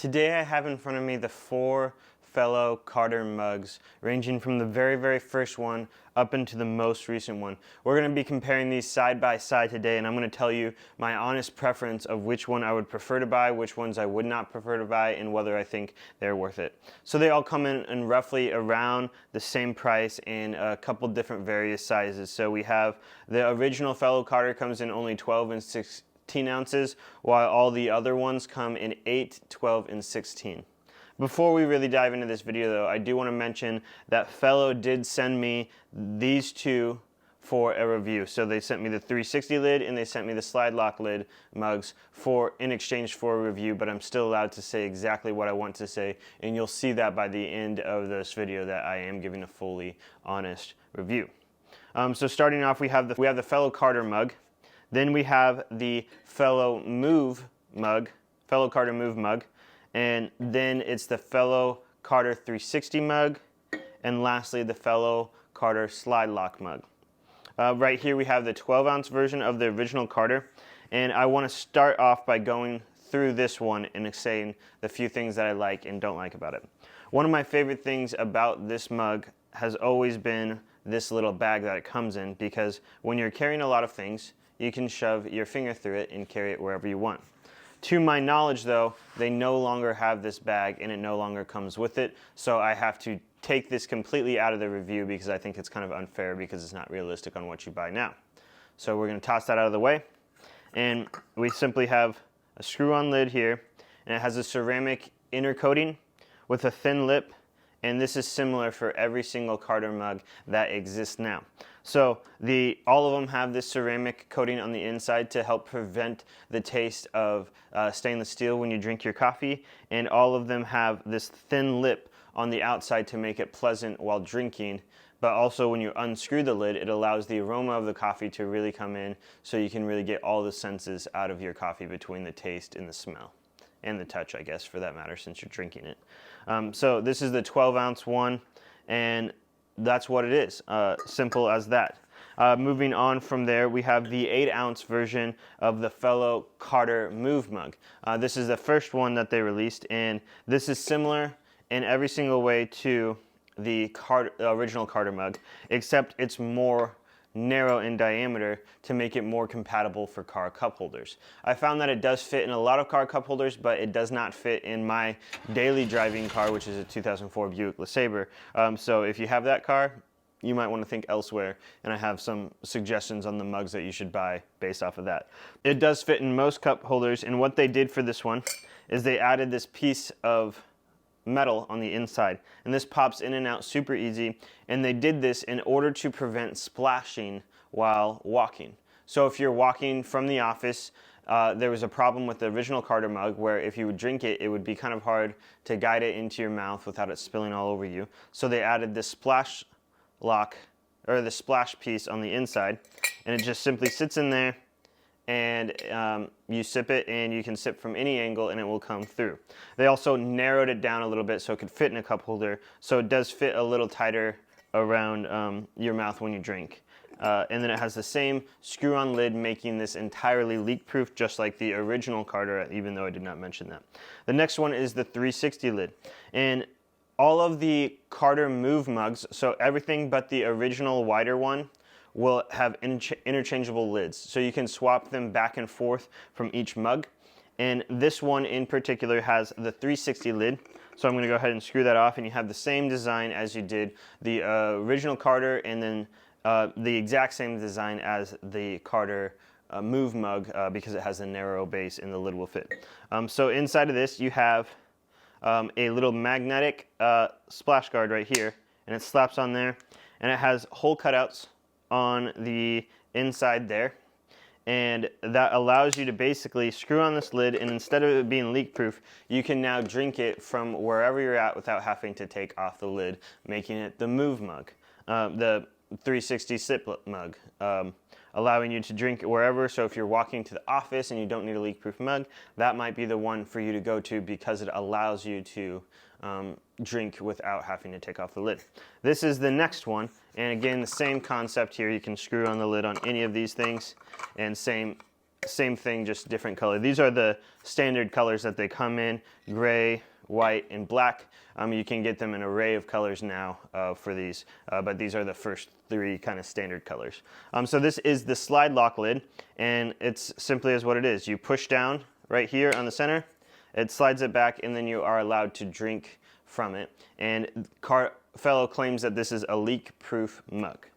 Today I have in front of me the 4 Fellow Carter mugs, ranging from the very, very first one up into the most recent one. We're going to be comparing these side by side today, and I'm going to tell you my honest preference of which one I would prefer to buy, which ones I would not prefer to buy, and whether I think they're worth it. So they all come in roughly around the same price in a couple different various sizes. So we have the original Fellow Carter comes in only 12 and 16 ounces, while all the other ones come in 8, 12, and 16. Before we really dive into this video though, I do want to mention that Fellow did send me these two for a review. So they sent me the 360 lid and they sent me the slide lock lid mugs in exchange for a review, but I'm still allowed to say exactly what I want to say, and you'll see that by the end of this video that I am giving a fully honest review. So starting off, we have the Fellow Carter mug. Then we have the Fellow Carter Move mug. And then it's the Fellow Carter 360 mug, and lastly the Fellow Carter Slide Lock mug. Right here we have the 12-ounce version of the original Carter, and I want to start off by going through this one and saying the few things that I like and don't like about it. One of my favorite things about this mug has always been this little bag that it comes in, because when you're carrying a lot of things, you can shove your finger through it and carry it wherever you want. To my knowledge though, they no longer have this bag and it no longer comes with it, so I have to take this completely out of the review because I think it's kind of unfair because it's not realistic on what you buy now. So we're going to toss that out of the way, and we simply have a screw-on lid here, and it has a ceramic inner coating with a thin lip, and this is similar for every single Carter mug that exists now. So all of them have this ceramic coating on the inside to help prevent the taste of stainless steel when you drink your coffee, and all of them have this thin lip on the outside to make it pleasant while drinking, but also when you unscrew the lid, it allows the aroma of the coffee to really come in, so you can really get all the senses out of your coffee between the taste and the smell. And the touch, I guess, for that matter, since you're drinking it. So this is the 12-ounce one, and that's what it is. Simple as that. Moving on from there, we have the 8-ounce version of the Fellow Carter Move mug. This is the first one that they released, and this is similar in every single way to the original Carter mug, except it's more narrow in diameter to make it more compatible for car cup holders. I found that it does fit in a lot of car cup holders, but it does not fit in my daily driving car, which is a 2004 Buick LeSabre. So if you have that car, you might want to think elsewhere, and I have some suggestions on the mugs that you should buy based off of that. It does fit in most cup holders, and what they did for this one is they added this piece of metal on the inside, and this pops in and out super easy, and they did this in order to prevent splashing while walking. So if you're walking from the office, there was a problem with the original Carter mug where if you would drink it, it would be kind of hard to guide it into your mouth without it spilling all over you. So they added this splash lock, or the splash piece on the inside, and it just simply sits in there, and you sip it, and you can sip from any angle and it will come through. They also narrowed it down a little bit so it could fit in a cup holder, so it does fit a little tighter around your mouth when you drink. And then it has the same screw-on lid, making this entirely leak-proof, just like the original Carter, even though I did not mention that. The next one is the 360 lid, and all of the Carter Move mugs, so everything but the original wider one, will have interchangeable lids, so you can swap them back and forth from each mug. And this one in particular has the 360 lid, so I'm going to go ahead and screw that off, and you have the same design as you did the original Carter, and then the exact same design as the Carter Move mug, because it has a narrow base and the lid will fit. So inside of this you have a little magnetic splash guard right here, and it slaps on there, and it has hole cutouts on the inside there, and that allows you to basically screw on this lid, and instead of it being leak proof, you can now drink it from wherever you're at without having to take off the lid, making it the Move mug, the 360 sip mug, allowing you to drink it wherever. So if you're walking to the office and you don't need a leak proof mug, that might be the one for you to go to, because it allows you to drink without having to take off the lid. This is the next one, and again the same concept here. You can screw on the lid on any of these things, and same same thing, just different color. These are the standard colors that they come in: gray, white, and black. You can get them in an array of colors now for these, but these are the first three kind of standard colors. So this is the slide lock lid, and it's simply as what it is. You push down right here on the center, it slides it back, and then you are allowed to drink from it. And Fellow claims that this is a leak-proof mug.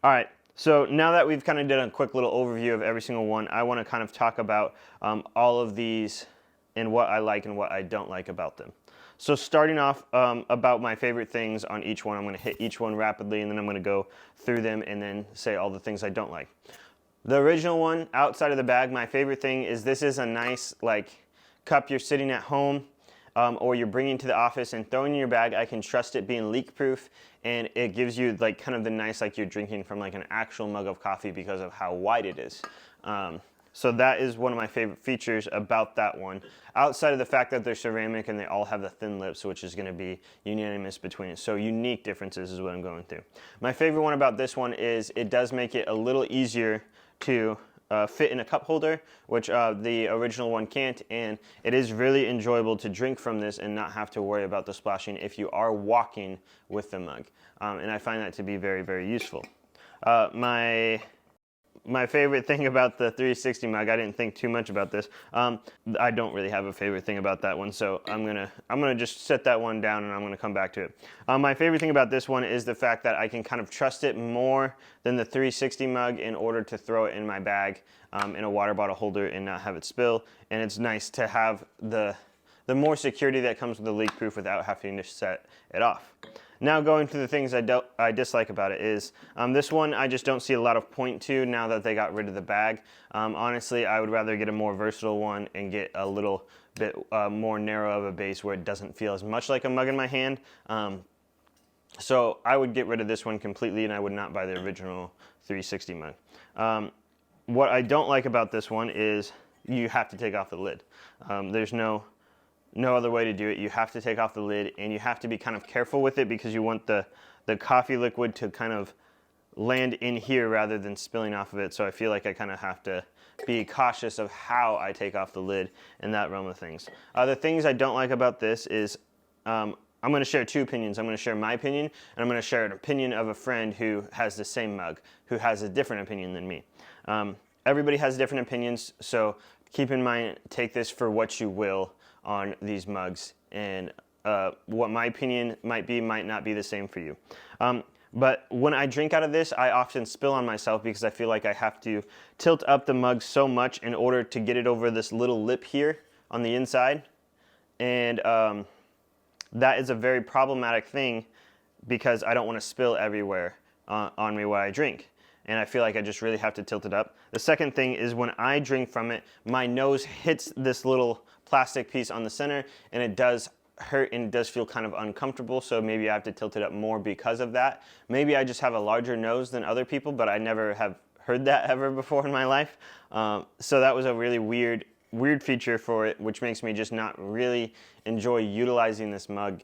All right, so now that we've kind of done a quick little overview of every single one, I want to kind of talk about all of these and what I like and what I don't like about them. So starting off about my favorite things on each one, I'm going to hit each one rapidly, and then I'm going to go through them and then say all the things I don't like. The original one, outside of the bag, my favorite thing is this is a nice like cup you're sitting at home or you're bringing to the office and throwing in your bag. I can trust it being leak proof, and it gives you like kind of the nice, like you're drinking from like an actual mug of coffee because of how wide it is. So that is one of my favorite features about that one, outside of the fact that they're ceramic and they all have the thin lips, which is going to be unanimous between it. So unique differences is what I'm going through. My favorite one about this one is it does make it a little easier to fit in a cup holder, which the original one can't, and it is really enjoyable to drink from this and not have to worry about the splashing if you are walking with the mug. And I find that to be very, very useful. My favorite thing about the 360 mug, I didn't think too much about this. I don't really have a favorite thing about that one, so I'm gonna just set that one down and I'm gonna come back to it. My favorite thing about this one is the fact that I can kind of trust it more than the 360 mug in order to throw it in my bag in a water bottle holder and not have it spill. And it's nice to have the more security that comes with the leak proof without having to set it off. Now going to the things I dislike about it is this one I just don't see a lot of point to now that they got rid of the bag. Honestly, I would rather get a more versatile one and get a little bit more narrow of a base where it doesn't feel as much like a mug in my hand. So I would get rid of this one completely, and I would not buy the original 360 mug. What I don't like about this one is you have to take off the lid. There's no other way to do it. You have to take off the lid, and you have to be kind of careful with it because you want the coffee liquid to kind of land in here rather than spilling off of it. So I feel like I kind of have to be cautious of how I take off the lid in that realm of things. The things I don't like about this is I'm going to share two opinions. I'm going to share my opinion, and I'm going to share an opinion of a friend who has the same mug, who has a different opinion than me. Everybody has different opinions, so keep in mind, take this for what you will on these mugs, and what my opinion might be might not be the same for you. But when I drink out of this, I often spill on myself because I feel like I have to tilt up the mug so much in order to get it over this little lip here on the inside. And that is a very problematic thing because I don't want to spill everywhere on me while I drink. And I feel like I just really have to tilt it up. The second thing is when I drink from it, my nose hits this little plastic piece on the center, and it does hurt and it does feel kind of uncomfortable, so maybe I have to tilt it up more because of that. Maybe I just have a larger nose than other people, but I never have heard that ever before in my life. So that was a really weird feature for it, which makes me just not really enjoy utilizing this mug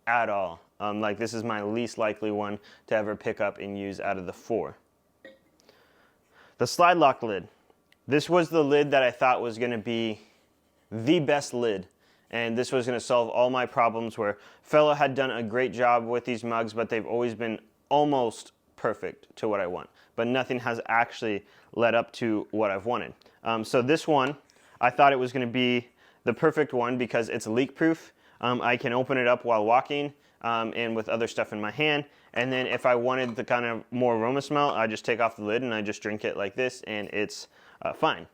at all. Like this is my least likely one to ever pick up and use out of the four. The slide lock lid. This was the lid that I thought was going to be the best lid, and this was going to solve all my problems, where Fellow had done a great job with these mugs, but they've always been almost perfect to what I want, but nothing has actually led up to what I've wanted. So this one, I thought it was going to be the perfect one because it's leak proof. I can open it up while walking and with other stuff in my hand, and then if I wanted the kind of more aroma smell, I just take off the lid and I just drink it like this, and it's fine.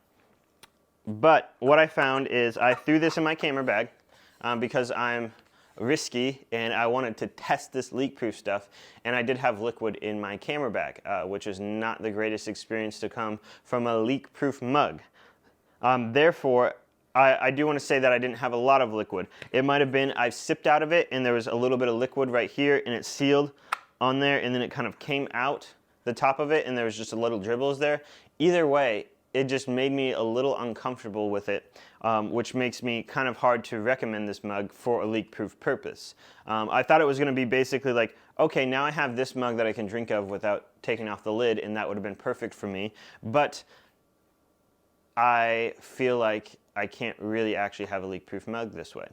But what I found is I threw this in my camera bag because I'm risky and I wanted to test this leak-proof stuff, and I did have liquid in my camera bag, which is not the greatest experience to come from a leak-proof mug. Therefore, I do want to say that I didn't have a lot of liquid. It might have been I sipped out of it and there was a little bit of liquid right here and it sealed on there, and then it kind of came out the top of it and there was just a little dribbles there. Either way, it just made me a little uncomfortable with it, which makes me kind of hard to recommend this mug for a leak-proof purpose. I thought it was going to be basically like, okay, now I have this mug that I can drink of without taking off the lid, and that would have been perfect for me. But I feel like I can't really actually have a leak-proof mug this way.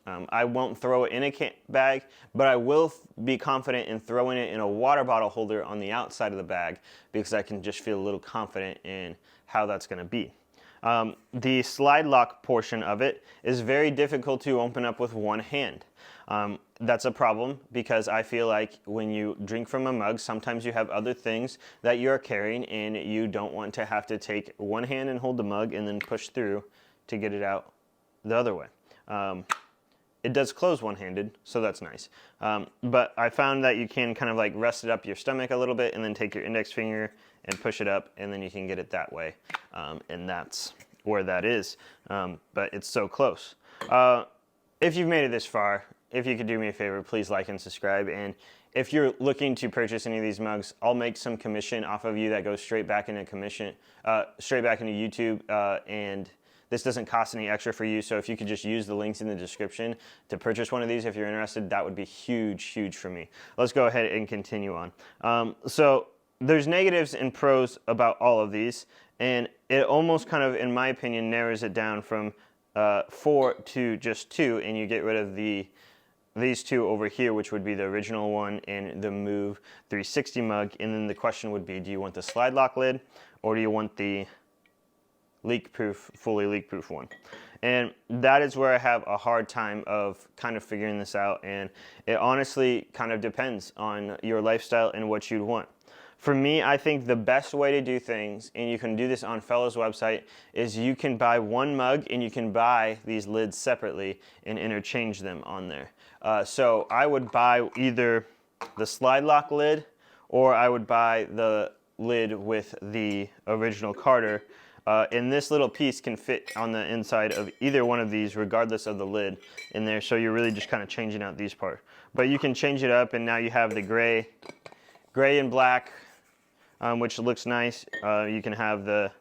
I won't throw it in a bag, but I will be confident in throwing it in a water bottle holder on the outside of the bag because I can just feel a little confident in how that's going to be. The slide lock portion of it is very difficult to open up with one hand. That's a problem because I feel like when you drink from a mug, sometimes you have other things that you're carrying and you don't want to have to take one hand and hold the mug and then push through to get it out the other way. It does close one-handed, so that's nice. But I found that you can kind of like rest it up your stomach a little bit and then take your index finger and push it up, and then you can get it that way. And that's where that is. But it's so close. If you've made it this far, if you could do me a favor, please like and subscribe. And if you're looking to purchase any of these mugs, I'll make some commission off of you that goes straight back into straight back into YouTube. And this doesn't cost any extra for you, so if you could just use the links in the description to purchase one of these if you're interested, that would be huge, huge for me. Let's go ahead and continue on. So there's negatives and pros about all of these, and it almost kind of, in my opinion, narrows it down from 4 to just 2, and you get rid of these two over here, which would be the original one and the Move 360 mug, and then the question would be, do you want the slide lock lid, or do you want the fully leak-proof one? And that is where I have a hard time of kind of figuring this out, and it honestly kind of depends on your lifestyle and what you'd want. For me, I think the best way to do things, and you can do this on Fellows' website, is you can buy one mug and you can buy these lids separately and interchange them on there. So I would buy either the slide lock lid, or I would buy the lid with the original Carter. And this little piece can fit on the inside of either one of these regardless of the lid in there, so you're really just kind of changing out these parts. But you can change it up, and now you have the gray and black, which looks nice. You can have the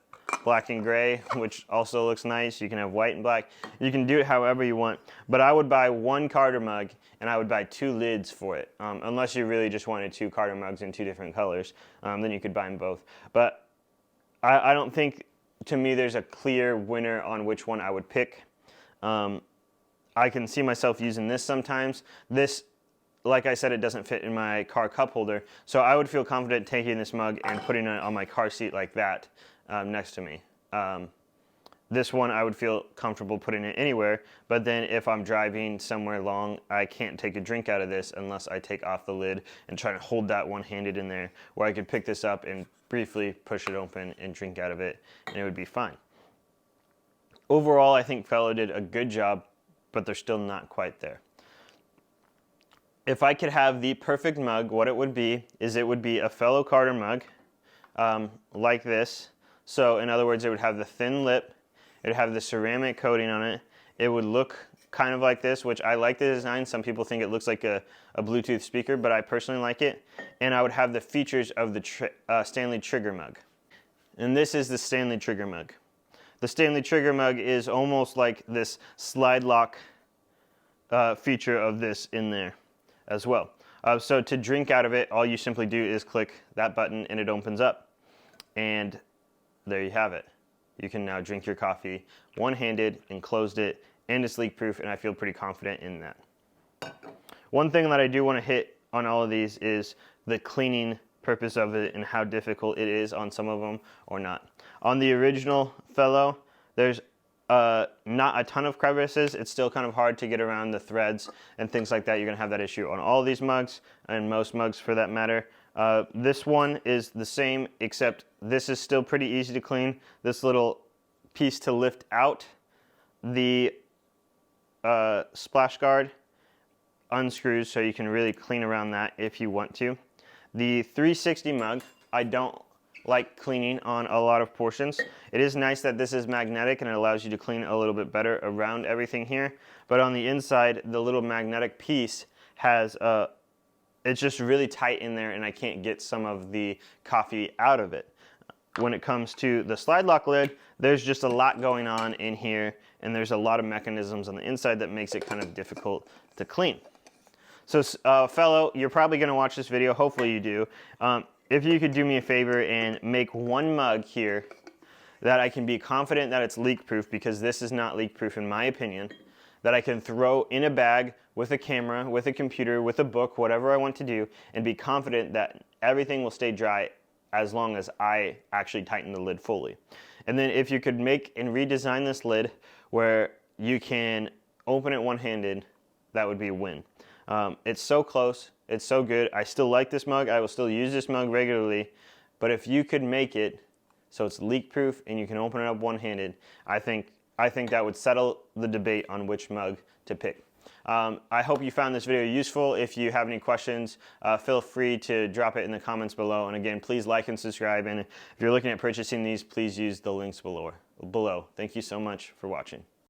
black and gray, which also looks nice. You can have white and black. You can do it however you want, but I would buy one Carter mug and I would buy 2 lids for it, unless you really just wanted 2 Carter mugs in 2 different colors. Then you could buy them both. But I don't think, to me, there's a clear winner on which one I would pick. I can see myself using this sometimes. This, like I said, it doesn't fit in my car cup holder, so I would feel confident taking this mug and putting it on my car seat like that next to me. This one I would feel comfortable putting it anywhere, but then if I'm driving somewhere long, I can't take a drink out of this unless I take off the lid and try to hold that one-handed in there, where I could pick this up and briefly push it open and drink out of it, and it would be fine. Overall, I think Fellow did a good job, but they're still not quite there. If I could have the perfect mug, what it would be is it would be a Fellow Carter mug, like this. So in other words, it would have the thin lip, it would have the ceramic coating on it, it would look kind of like this, which I like the design. Some people think it looks like a Bluetooth speaker, but I personally like it. And I would have the features of the Stanley Trigger mug. And this is the Stanley Trigger mug. The Stanley Trigger mug is almost like this slide lock feature of this in there as well. So to drink out of it, all you simply do is click that button and it opens up. And there you have it. You can now drink your coffee one-handed and closed it, and it's leak-proof, and I feel pretty confident in that. One thing that I do want to hit on all of these is the cleaning purpose of it and how difficult it is on some of them or not. On the original Fellow, there's not a ton of crevices. It's still kind of hard to get around the threads and things like that. You're going to have that issue on all these mugs, and most mugs for that matter. This one is the same, except this is still pretty easy to clean. This little piece to lift out the splash guard unscrews, so you can really clean around that if you want to. The 360 mug, I don't like cleaning on a lot of portions. It is nice that this is magnetic and it allows you to clean a little bit better around everything here, but on the inside, the little magnetic piece has it's just really tight in there, and I can't get some of the coffee out of it. When it comes to the slide lock lid, there's just a lot going on in here, and there's a lot of mechanisms on the inside that makes it kind of difficult to clean. So Fellow, you're probably going to watch this video, hopefully you do. If you could do me a favor and make one mug here that I can be confident that it's leak proof, because this is not leak proof in my opinion, that I can throw in a bag with a camera, with a computer, with a book, whatever I want to do, and be confident that everything will stay dry as long as I actually tighten the lid fully. And then if you could make and redesign this lid where you can open it one-handed, that would be a win. It's so close, it's so good. I still like this mug, I will still use this mug regularly, but if you could make it so it's leak proof and you can open it up one-handed, I think that would settle the debate on which mug to pick. I hope you found this video useful. If you have any questions, feel free to drop it in the comments below. And again, please like and subscribe. And if you're looking at purchasing these, please use the links below. Thank you so much for watching.